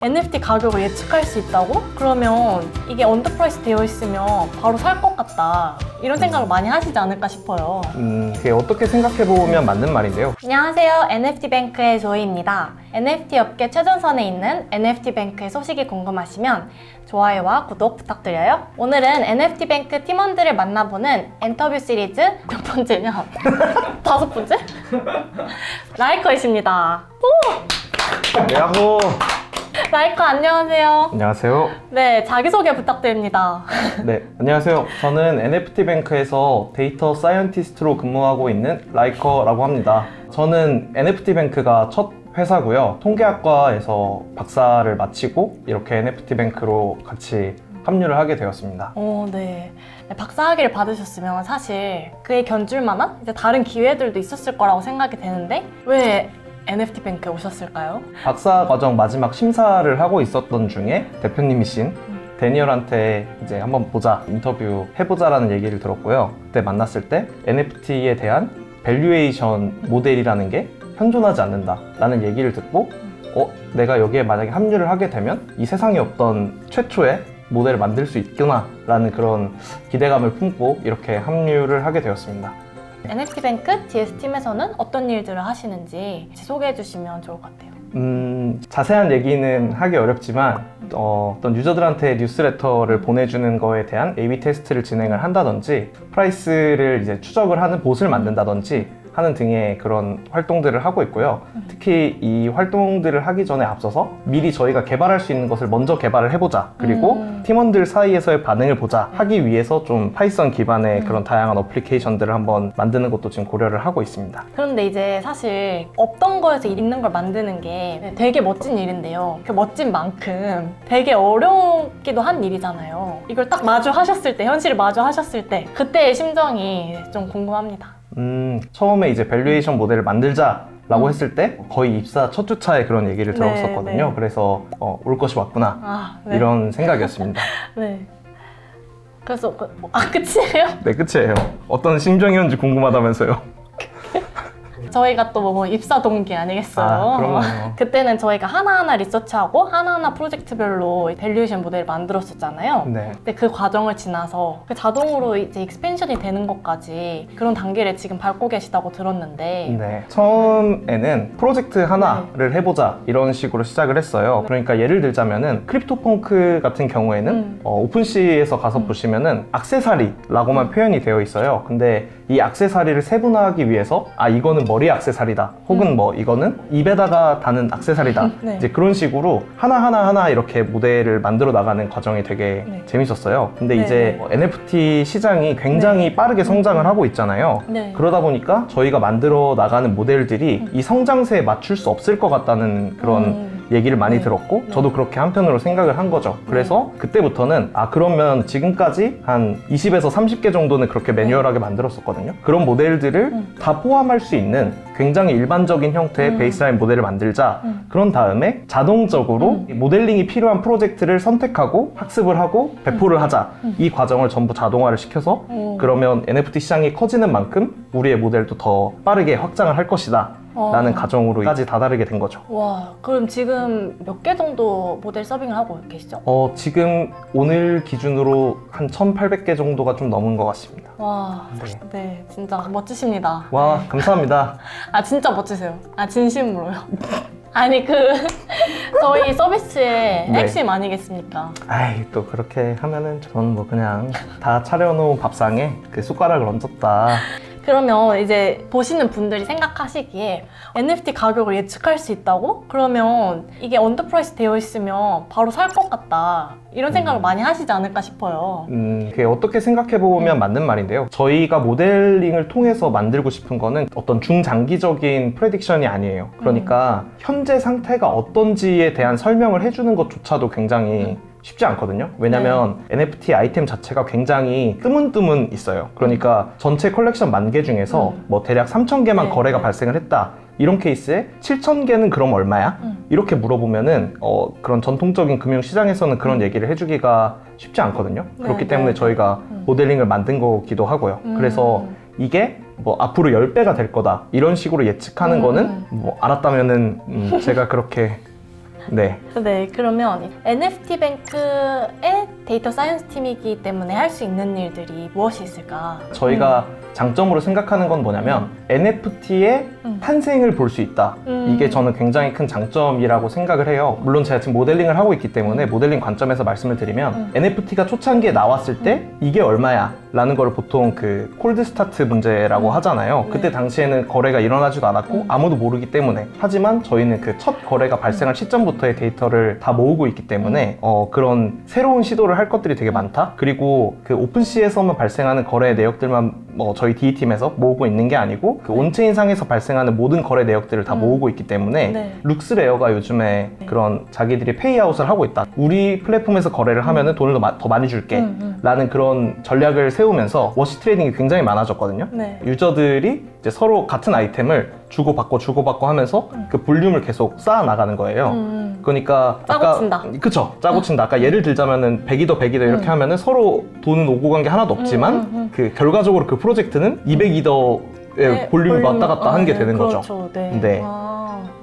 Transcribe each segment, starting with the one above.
NFT 가격을 예측할 수 있다고? 그러면 이게 언더프라이스 되어 있으면 바로 살 것 같다. 이런 생각을 많이 하시지 않을까 싶어요. 그게 어떻게 생각해보면 맞는 말인데요. 안녕하세요. NFT뱅크의 조이입니다. NFT 업계 최전선에 있는 NFT뱅크의 소식이 궁금하시면 좋아요와 구독 부탁드려요. 오늘은 NFT뱅크 팀원들을 만나보는 인터뷰 시리즈 몇 번째냐? 5번째? 라이커이십니다. 야호! 라이커 안녕하세요. 안녕하세요. 네, 자기소개 부탁드립니다. 네, 안녕하세요. 저는 NFT뱅크에서 데이터 사이언티스트로 근무하고 있는 라이커라고 합니다. 저는 NFT뱅크가 첫 회사고요. 통계학과에서 박사를 마치고 이렇게 NFT뱅크로 같이 합류를 하게 되었습니다. 네. 박사학위를 받으셨으면 사실 그에 견줄 만한 이제 다른 기회들도 있었을 거라고 생각이 되는데 왜 NFT뱅크에 오셨을까요? 박사 과정 마지막 심사를 하고 있었던 중에 대표님이신 데니얼한테 이제 한번 보자, 인터뷰 해보자라는 얘기를 들었고요. 그때 만났을 때 NFT에 대한 밸류에이션 모델이라는 게 현존하지 않는다라는 얘기를 듣고 내가 여기에 만약에 합류를 하게 되면 이 세상에 없던 최초의 모델을 만들 수 있구나라는 그런 기대감을 품고 이렇게 합류를 하게 되었습니다. NFT뱅크 GS팀에서는 어떤 일들을 하시는지 소개해 주시면 좋을 것 같아요. 자세한 얘기는 하기 어렵지만 어떤 유저들한테 뉴스레터를 보내주는 거에 대한 A/B 테스트를 진행을 한다든지 프라이스를 이제 추적을 하는 봇을 만든다든지 하는 등의 그런 활동들을 하고 있고요. 특히 이 활동들을 하기 전에 앞서서 미리 저희가 개발할 수 있는 것을 먼저 개발을 해보자, 그리고 팀원들 사이에서의 반응을 보자 하기 위해서 좀 파이썬 기반의 그런 다양한 어플리케이션들을 한번 만드는 것도 지금 고려를 하고 있습니다. 그런데 이제 사실 없던 거에서 있는 걸 만드는 게 되게 멋진 일인데요. 그 멋진 만큼 되게 어렵기도 한 일이잖아요. 이걸 딱 마주하셨을 때, 현실을 마주하셨을 때 그때의 심정이 좀 궁금합니다. 처음에 이제 밸류에이션 모델을 만들자라고 했을 때 거의 입사 첫 주차에 그런 얘기를 들었었거든요. 네. 그래서 올 것이 왔구나 네. 이런 생각이었습니다. 네. 그래서 끝이에요? 네, 끝이에요. 어떤 심정이었는지 궁금하다면서요. 저희가 또 뭐 입사 동기 아니겠어요? 그럼요. 그때는 저희가 하나하나 리서치하고 하나하나 프로젝트별로 밸류에이션 모델을 만들었었잖아요. 네. 근데 그 과정을 지나서 자동으로 이제 익스펜션이 되는 것까지 그런 단계를 지금 밟고 계시다고 들었는데 네. 처음에는 프로젝트 하나를 해보자 이런 식으로 시작을 했어요. 그러니까 예를 들자면은 크립토펑크 같은 경우에는 오픈시에서 가서 보시면은 액세서리라고만 표현이 되어 있어요. 근데 이 액세서리를 세분화하기 위해서 이거는 머리 액세서리다, 혹은 뭐 이거는 입에다가 다는 액세서리다. 네. 이제 그런 식으로 하나 이렇게 모델을 만들어 나가는 과정이 되게 네. 재밌었어요. 근데 네, 이제 네. NFT 시장이 굉장히 빠르게 성장을 하고 있잖아요. 네. 그러다 보니까 저희가 만들어 나가는 모델들이 이 성장세에 맞출 수 없을 것 같다는 그런 얘기를 많이 네. 들었고 네. 저도 그렇게 한편으로 생각을 한 거죠. 그래서 그때부터는 그러면 지금까지 한 20에서 30개 정도는 그렇게 매뉴얼하게 만들었었거든요. 그런 모델들을 다 포함할 수 있는 굉장히 일반적인 형태의 베이스라인 모델을 만들자. 그런 다음에 자동적으로 모델링이 필요한 프로젝트를 선택하고 학습을 하고 배포를 하자. 이 과정을 전부 자동화를 시켜서 그러면 NFT 시장이 커지는 만큼 우리의 모델도 더 빠르게 확장을 할 것이다 라는 가정으로까지 다다르게 된 거죠. 와, 그럼 지금 몇 개 정도 모델 서빙을 하고 계시죠? 지금 오늘 기준으로 한 1,800개 정도가 좀 넘은 것 같습니다. 와, 네, 진짜 멋지십니다. 와, 네. 감사합니다. 진짜 멋지세요. 진심으로요. 아니, 저희 서비스의 네. 핵심 아니겠습니까? 또 그렇게 하면은 저는 뭐 그냥 다 차려놓은 밥상에 그 숟가락을 얹었다. 그러면 이제 보시는 분들이 생각하시기에 NFT 가격을 예측할 수 있다고? 그러면 이게 언더프라이스 되어 있으면 바로 살 것 같다. 이런 생각을 많이 하시지 않을까 싶어요. 그게 어떻게 생각해보면 맞는 말인데요. 저희가 모델링을 통해서 만들고 싶은 거는 어떤 중장기적인 프레딕션이 아니에요. 그러니까 현재 상태가 어떤지에 대한 설명을 해주는 것조차도 굉장히 쉽지 않거든요. 왜냐면 NFT 아이템 자체가 굉장히 뜨문뜨문 있어요. 그러니까 전체 컬렉션 10,000개 중에서 뭐 대략 3,000개만 네. 거래가 발생을 했다. 이런 케이스에 7,000개는 그럼 얼마야? 이렇게 물어보면은 그런 전통적인 금융시장에서는 그런 얘기를 해주기가 쉽지 않거든요. 그렇기 때문에 저희가 모델링을 만든 거기도 하고요. 그래서 이게 뭐 앞으로 10배가 될 거다 이런 식으로 예측하는 거는 뭐 알았다면은 제가 그렇게 네. 네, 그러면 NFT뱅크의 데이터 사이언스 팀이기 때문에 할 수 있는 일들이 무엇이 있을까? 저희가 장점으로 생각하는 건 뭐냐면 NFT의 탄생을 볼 수 있다. 이게 저는 굉장히 큰 장점이라고 생각을 해요. 물론 제가 지금 모델링을 하고 있기 때문에 모델링 관점에서 말씀을 드리면 NFT가 초창기에 나왔을 때 이게 얼마야? 라는 걸 보통 그 콜드 스타트 문제라고 하잖아요. 네. 그때 당시에는 거래가 일어나지도 않았고 아무도 모르기 때문에, 하지만 저희는 그 첫 거래가 발생할 시점부터의 데이터를 다 모으고 있기 때문에 그런 새로운 시도를 할 것들이 되게 많다. 그리고 그 오픈시에서만 발생하는 거래 내역들만 저희 DE팀에서 모으고 있는 게 아니고 그 온체인 상에서 발생하는 모든 거래 내역들을 다 모으고 있기 때문에 네. 룩스레어가 요즘에 그런 자기들이 페이아웃을 하고 있다. 우리 플랫폼에서 거래를 하면은 돈을 더 많이 줄게 라는 그런 전략을 세우면서 워시 트레이딩이 굉장히 많아졌거든요. 네. 유저들이 이제 서로 같은 아이템을 주고받고 하면서 그 볼륨을 계속 쌓아 나가는 거예요. 그러니까 짜고 친다. 그쵸, 짜고 친다. 아까 예를 들자면은 100이더 이렇게 하면은 서로 돈 오고 간 게 하나도 없지만 그 결과적으로 그 프로젝트는 200이더의 네, 볼륨이 왔다 갔다 한 게 되는 그렇죠. 거죠. 네. 네.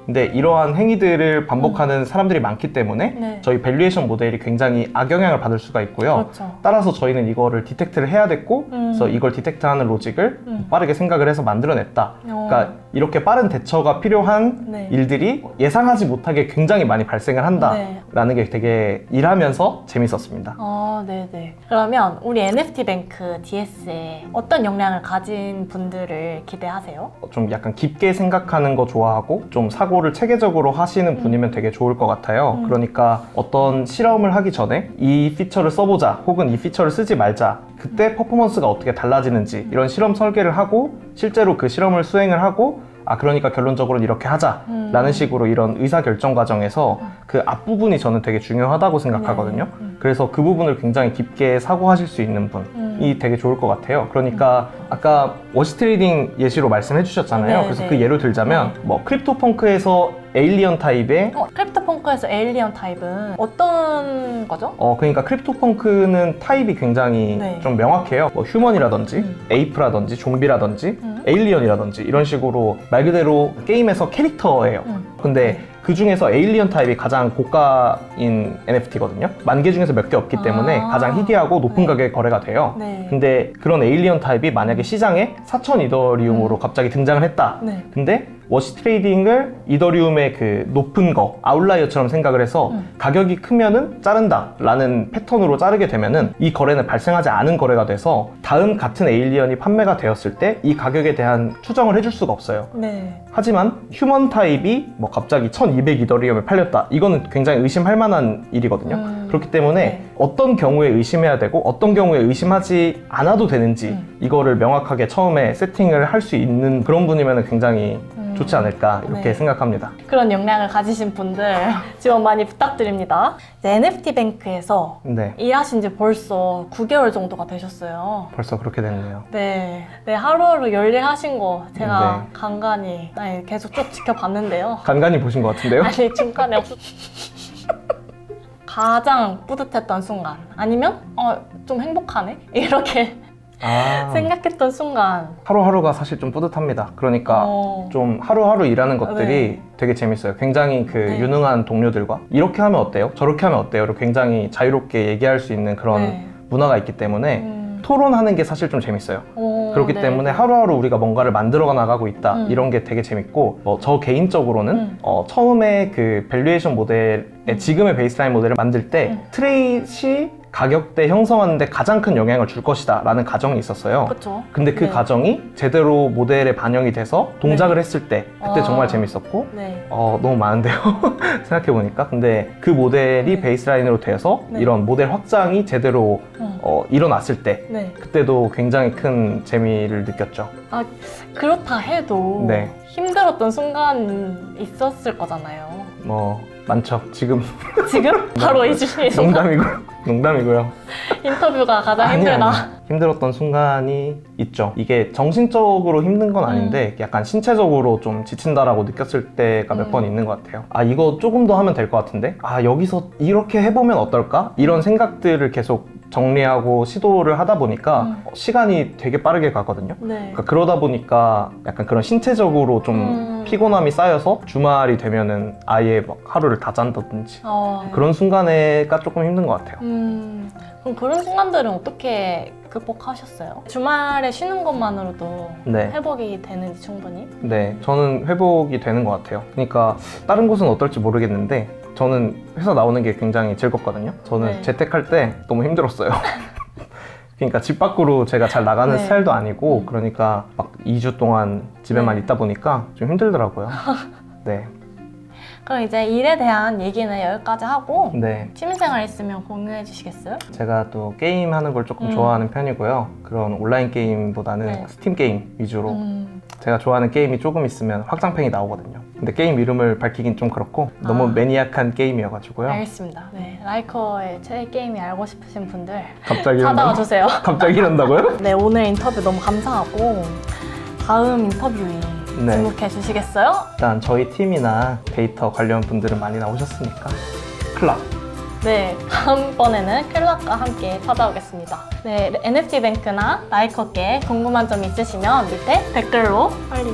근데 이러한 행위들을 반복하는 사람들이 많기 때문에 네. 저희 밸류에이션 모델이 굉장히 악영향을 받을 수가 있고요. 그렇죠. 따라서 저희는 이거를 디텍트를 해야 됐고, 그래서 이걸 디텍트하는 로직을 빠르게 생각을 해서 만들어냈다. 그러니까 이렇게 빠른 대처가 필요한 네. 일들이 예상하지 못하게 굉장히 많이 발생을 한다라는 게 되게 일하면서 재밌었습니다. 네네. 그러면 우리 NFT뱅크 DS에 어떤 역량을 가진 분들을 기대하세요? 좀 약간 깊게 생각하는 거 좋아하고 좀 사고를 체계적으로 하시는 분이면 되게 좋을 것 같아요. 그러니까 어떤 실험을 하기 전에 이 피처를 써보자 혹은 이 피처를 쓰지 말자, 그때 퍼포먼스가 어떻게 달라지는지 이런 실험 설계를 하고 실제로 그 실험을 수행을 하고 그러니까 결론적으로는 이렇게 하자라는 식으로 이런 의사결정 과정에서 그 앞부분이 저는 되게 중요하다고 생각하거든요. 그래서 그 부분을 굉장히 깊게 사고하실 수 있는 분이 되게 좋을 것 같아요. 그러니까 아까 워시 트레이딩 예시로 말씀해 주셨잖아요. 네, 그래서 네. 그 예로 들자면 뭐 크립토펑크에서 에일리언 타입의 크립토펑크에서 에일리언 타입은 어떤 거죠? 그러니까 크립토펑크는 타입이 굉장히 네. 좀 명확해요. 뭐 휴먼이라든지 에이프라든지 좀비라든지 에일리언이라든지 이런 식으로 말 그대로 게임에서 캐릭터예요. 근데 그 중에서 에일리언 타입이 가장 고가인 NFT거든요. 10,000개 중에서 몇 개 없기 때문에 가장 희귀하고 높은 가격에 거래가 돼요. 네. 근데 그런 에일리언 타입이 만약에 시장에 4,000 이더리움으로 갑자기 등장을 했다. 네. 근데 워시 트레이딩을 이더리움의 그 높은 거, 아웃라이어처럼 생각을 해서 가격이 크면은 자른다 라는 패턴으로 자르게 되면은 이 거래는 발생하지 않은 거래가 돼서 다음 같은 에일리언이 판매가 되었을 때 이 가격에 대한 추정을 해줄 수가 없어요. 네. 하지만 휴먼 타입이 뭐 갑자기 1200 이더리움에 팔렸다. 이거는 굉장히 의심할 만한 일이거든요. 그렇기 때문에 네. 어떤 경우에 의심해야 되고 어떤 경우에 의심하지 않아도 되는지 이거를 명확하게 처음에 세팅을 할 수 있는 그런 분이면 굉장히 좋지 않을까 이렇게 네. 생각합니다. 그런 역량을 가지신 분들 지원 많이 부탁드립니다. 이제 NFT뱅크에서 네, 일하신 지 벌써 9개월 정도가 되셨어요. 벌써 그렇게 됐네요. 네, 하루하루 열일하신 거 제가 네. 간간히 계속 쭉 지켜봤는데요. 간간히 보신 것 같은데요? 아니 중간에 가장 뿌듯했던 순간 아니면 좀 행복하네? 이렇게 생각했던 순간 하루하루가 사실 좀 뿌듯합니다. 그러니까 좀 하루하루 일하는 것들이 네. 되게 재밌어요. 굉장히 그 네. 유능한 동료들과 이렇게 하면 어때요? 저렇게 하면 어때요? 로 굉장히 자유롭게 얘기할 수 있는 그런 네. 문화가 있기 때문에 토론하는 게 사실 좀 재밌어요. 그렇기 네, 때문에 네. 하루하루 우리가 뭔가를 만들어 나가고 있다 이런 게 되게 재밌고 저 개인적으로는 처음에 그 밸류에이션 모델의 지금의 베이스라인 모델을 만들 때 트레이시 가격대 형성하는데 가장 큰 영향을 줄 것이다 라는 가정이 있었어요. 그렇죠. 근데 그 네. 가정이 제대로 모델에 반영이 돼서 동작을 네. 했을 때 그때 정말 재밌었고 네. 너무 많은데요. 생각해보니까. 근데 그 모델이 네. 베이스라인으로 돼서 네. 이런 모델 확장이 제대로 일어났을 때 네. 그때도 굉장히 큰 재미를 느꼈죠. 그렇다 해도 네. 힘들었던 순간 있었을 거잖아요. 많죠. 지금 지금? 바로 이 중에 농담이고요. 인터뷰가 가장 아니. 힘들다. 힘들었던 순간이 있죠. 이게 정신적으로 힘든 건 아닌데 약간 신체적으로 좀 지친다라고 느꼈을 때가 몇 번 있는 것 같아요. 이거 조금 더 하면 될 것 같은데? 여기서 이렇게 해보면 어떨까? 이런 생각들을 계속 정리하고 시도를 하다 보니까 시간이 되게 빠르게 가거든요. 네. 그러니까 그러다 보니까 약간 그런 신체적으로 좀 피곤함이 쌓여서 주말이 되면은 아예 막 하루를 다 잔다든지 그런 순간에가 조금 힘든 것 같아요. 그럼 그런 순간들은 어떻게 극복하셨어요? 주말에 쉬는 것만으로도 네. 회복이 되는지 충분히? 네, 저는 회복이 되는 것 같아요. 그러니까 다른 곳은 어떨지 모르겠는데 저는 회사 나오는 게 굉장히 즐겁거든요. 저는 네. 재택할 때 너무 힘들었어요. 그러니까 집 밖으로 제가 잘 나가는 네. 스타일도 아니고 그러니까 막 2주 동안 집에만 네. 있다 보니까 좀 힘들더라고요. 네. 그럼 이제 일에 대한 얘기는 여기까지 하고 네. 취미생활 있으면 공유해 주시겠어요? 제가 또 게임 하는 걸 조금 좋아하는 편이고요. 그런 온라인 게임보다는 네. 스팀 게임 위주로 제가 좋아하는 게임이 조금 있으면 확장팩이 나오거든요. 근데 게임 이름을 밝히긴 좀 그렇고 너무 매니악한 게임이어가지고요. 알겠습니다. 네, 라이커의 최애 게임이 알고 싶으신 분들 갑자기 찾아와 이런다고? 주세요. 갑자기 이런다고요? 네, 오늘 인터뷰 너무 감사하고 다음 인터뷰에 네. 등록해 주시겠어요? 일단 저희 팀이나 데이터 관련 분들은 많이 나오셨으니까 클럽. 네, 다음번에는 클락과 함께 찾아오겠습니다. 네, NFT뱅크나 라이커께 궁금한 점 있으시면 밑에 댓글로 빨리